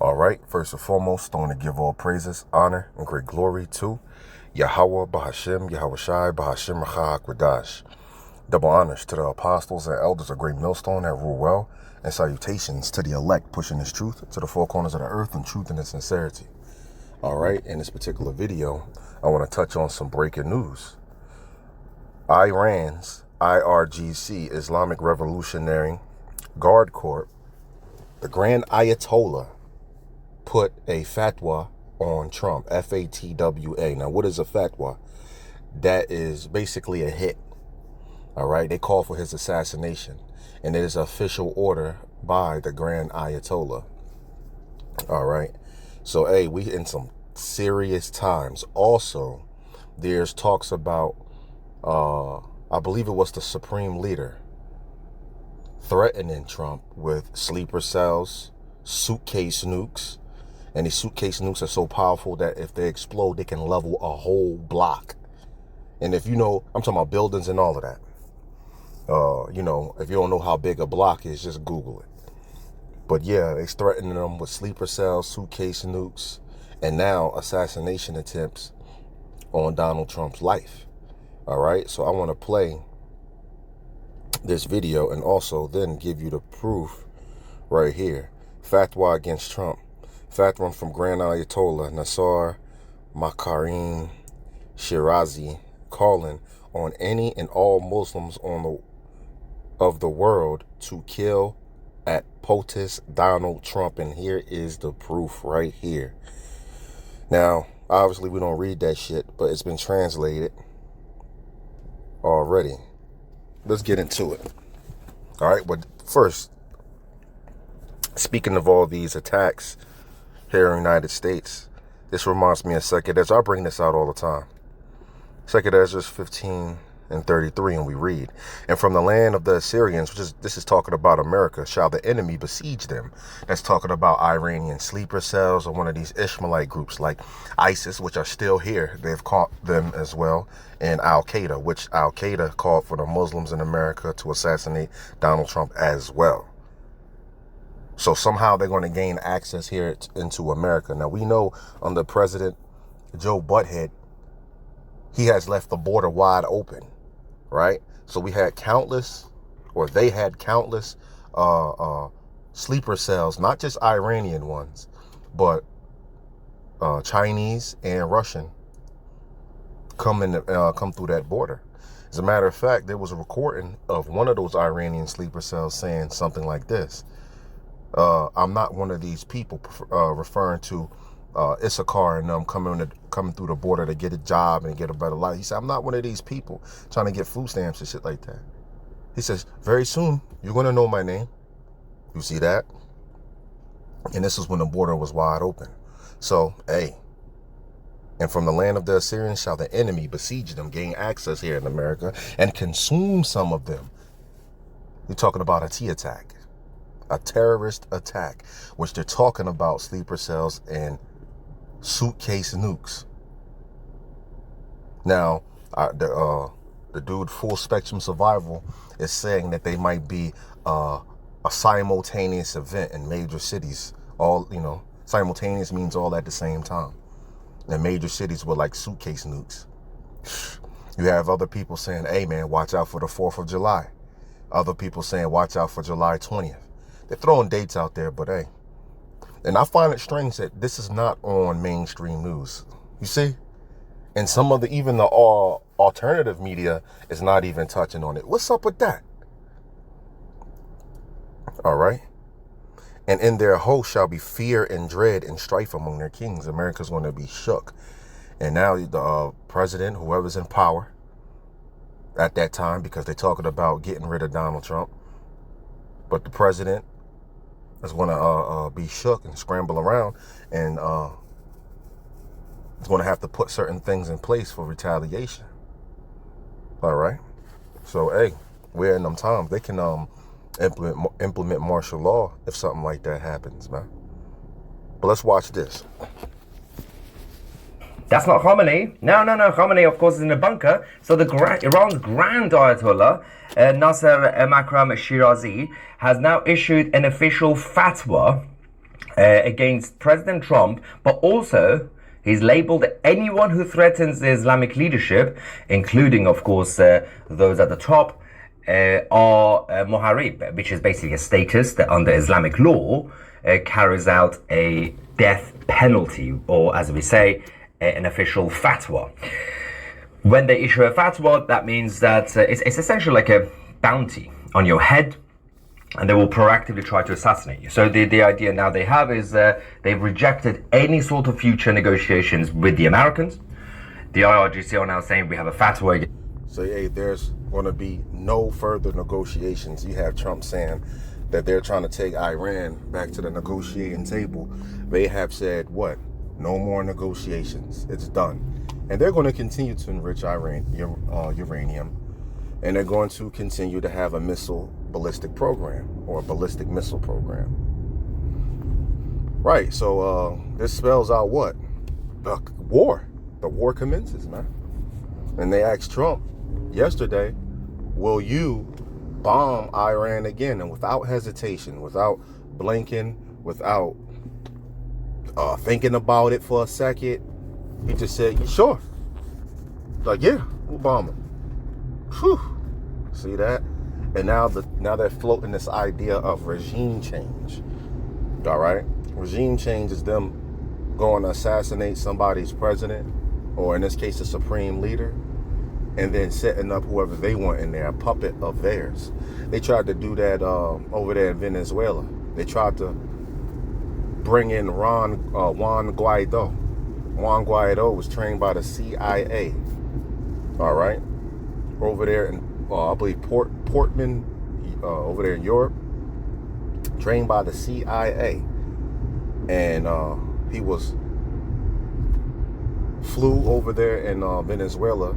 All right, first and foremost, I want to give all praises, honor, and great glory to Yahweh, Bahashem, Yahweh Shai, Bahashem, Racha, double honors to the apostles and elders of Great Millstone that rule well, and salutations to the elect pushing this truth to the four corners of the earth in truth and in sincerity. All right, in this particular video, I want to touch on some breaking news. Iran's IRGC, Islamic Revolutionary Guard Corps, the Grand Ayatollah, put a fatwa on Trump, F-A-T-W-A. Now, what is a fatwa? That is basically a hit. All right, they call for his assassination, and it is an official order by the Grand Ayatollah. All right, so hey, we in some serious times. Also, there's talks about, I believe it was the Supreme Leader threatening Trump with sleeper cells, suitcase nukes, and these suitcase nukes are so powerful that if they explode, they can level a whole block. And if you know, I'm talking about buildings and all of that. You know, if you don't know how big a block is, just Google it. But yeah, they threatening them with sleeper cells, suitcase nukes, and now assassination attempts on Donald Trump's life. All right, so I want to play this video and also then give you the proof right here. Fatwa against Trump. Fatwa from Grand Ayatollah Nasser Makarim Shirazi, calling on any and all Muslims of the world to kill at POTUS Donald Trump. And here is the proof right here. Now, obviously we don't read that shit, but it's been translated already. Let's get into it. All right, but first, speaking of all these attacks here in the United States, this reminds me of 2nd Ezra. I bring this out all the time. 2nd Ezra 15 and 33, and we read, and from the land of the Assyrians, this is talking about America, shall the enemy besiege them. That's talking about Iranian sleeper cells or one of these Ishmaelite groups like ISIS, which are still here. They've caught them as well. And Al-Qaeda, which Al-Qaeda called for the Muslims in America to assassinate Donald Trump as well. So somehow they're going to gain access here into America. Now, we know under President Joe Butthead, he has left the border wide open, right? So we had countless, or they had countless sleeper cells, not just Iranian ones, but Chinese and Russian come through that border. As a matter of fact, there was a recording of one of those Iranian sleeper cells saying something like this. I'm not one of these people, referring to Issachar and them coming through the border to get a job and get a better life. He said, I'm not one of these people trying to get food stamps and shit like that. He says, very soon, you're going to know my name. You see that? And this is when the border was wide open. So, hey, and from the land of the Assyrians shall the enemy besiege them, gain access here in America, and consume some of them. You're talking about a T attack, a terrorist attack, which they're talking about sleeper cells and suitcase nukes. Now, the dude Full Spectrum Survival is saying that they might be a simultaneous event in major cities. All, you know, simultaneous means all at the same time. And major cities with like suitcase nukes. You have other people saying, hey man, watch out for the 4th of July. Other people saying, watch out for July 20th. They're throwing dates out there, but hey. And I find it strange that this is not on mainstream news. You see? And some of even the alternative media is not even touching on it. What's up with that? All right. And in their host shall be fear and dread and strife among their kings. America's going to be shook. And now the president, whoever's in power at that time, because they're talking about getting rid of Donald Trump, but the president is going to be shook and scramble around, and is going to have to put certain things in place for retaliation. All right. So, hey, we're in them times. They can implement martial law if something like that happens, man. But let's watch this. That's not Khomeini. No. Khomeini, of course, is in a bunker. So Iran's Grand Ayatollah, Nasser Makram Shirazi, has now issued an official fatwa against President Trump, but also he's labeled anyone who threatens the Islamic leadership, including, of course, those at the top, are Muharib, which is basically a status that under Islamic law carries out a death penalty, or as we say, an official fatwa. When they issue a fatwa, that means that it's essentially like a bounty on your head, and they will proactively try to assassinate you. So the idea now they have is they've rejected any sort of future negotiations with the Americans. The IRGC are now saying we have a fatwa. So, hey, there's going to be no further negotiations. You have Trump saying that they're trying to take Iran back to the negotiating table. They have said, what? No more negotiations. It's done. And they're going to continue to enrich uranium. And they're going to continue to have a ballistic program, or a ballistic missile program. Right, so this spells out what? The war. The war commences, man. And they asked Trump yesterday, will you bomb Iran again? And without hesitation, without blinking, without thinking about it for a second, he just said, "You sure?" Like, yeah, we'll bomb him. Whew. See that? And now they're floating this idea of regime change. All right? Regime change is them going to assassinate somebody's president, or in this case, the supreme leader, and then setting up whoever they want in there, a puppet of theirs. They tried to do that over there in Venezuela. They tried to bring in Juan Guaido. Juan Guaido was trained by the CIA. All right? Over there in, I believe, Portman, over there in Europe, trained by the CIA. And he flew over there in Venezuela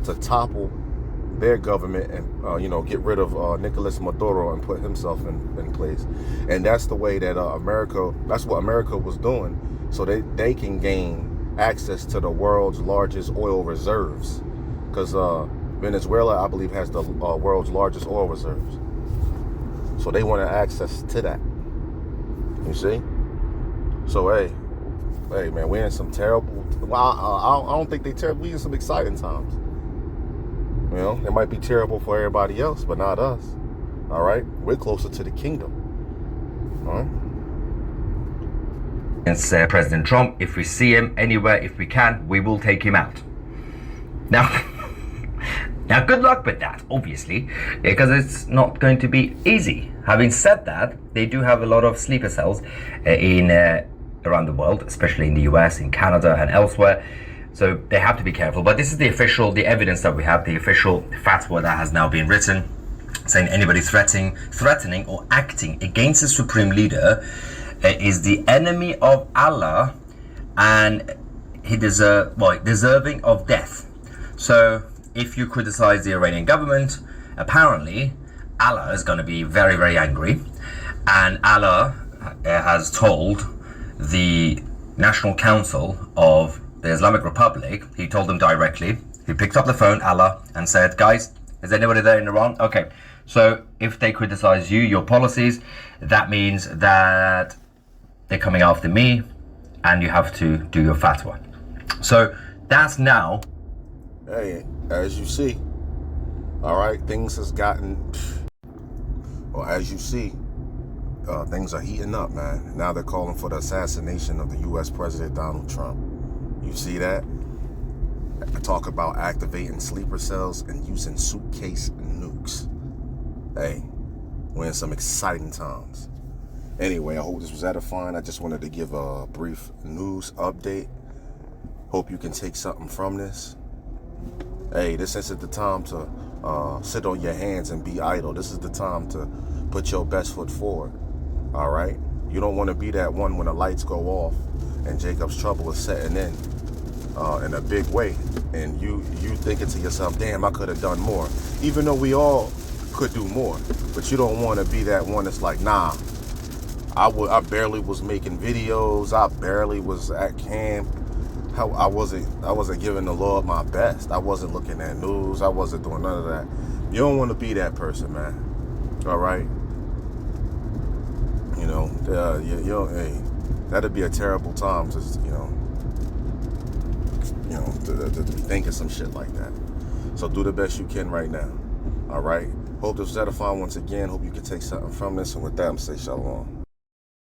to topple their government and get rid of Nicolas Maduro and put himself in place. And that's the way that that's what America was doing, so they can gain access to the world's largest oil reserves, because Venezuela, I believe, has the world's largest oil reserves. So they wanted access to that. You see? So hey man, we're in some terrible, I don't think they terrible, we're in some exciting times. You know, it might be terrible for everybody else, but not us. All right? We're closer to the kingdom. All right? Against President Trump, if we see him anywhere, if we can, we will take him out. Now, good luck with that, obviously, because it's not going to be easy. Having said that, they do have a lot of sleeper cells around the world, especially in the US, in Canada, and elsewhere. So they have to be careful. But this is the evidence that we have, the official fatwa that has now been written, saying anybody threatening or acting against the supreme leader is the enemy of Allah, and he deserving of death. So if you criticize the Iranian government, apparently Allah is going to be very, very angry, and Allah has told the National Council of the Islamic Republic, he told them directly, he picked up the phone, Allah, and said, guys, is anybody there in Iran? Okay, so if they criticize your policies, that means that they're coming after me, and you have to do your fatwa. So that's now. Hey, as you see, all right, things has gotten, well, as you see, things are heating up, man. Now they're calling for the assassination of the U.S. President Donald Trump. You see that? I talk about activating sleeper cells and using suitcase nukes. Hey, we're in some exciting times. Anyway, I hope this was edifying. I just wanted to give a brief news update. Hope you can take something from this. Hey, this isn't the time to sit on your hands and be idle. This is the time to put your best foot forward. All right? You don't want to be that one when the lights go off and Jacob's trouble is setting in a big way, and you thinking to yourself, damn, I could have done more, even though we all could do more. But you don't want to be that one that's like, nah, I barely was making videos, I barely was at camp, I wasn't giving the Lord my best, I wasn't looking at news, I wasn't doing none of that. You don't want to be that person, man. All right? Hey, that'd be a terrible time to, to be thinking some shit like that. So do the best you can right now. All right. Hope this was edifying once again. Hope you can take something from this. And with that, I'm saying shalom.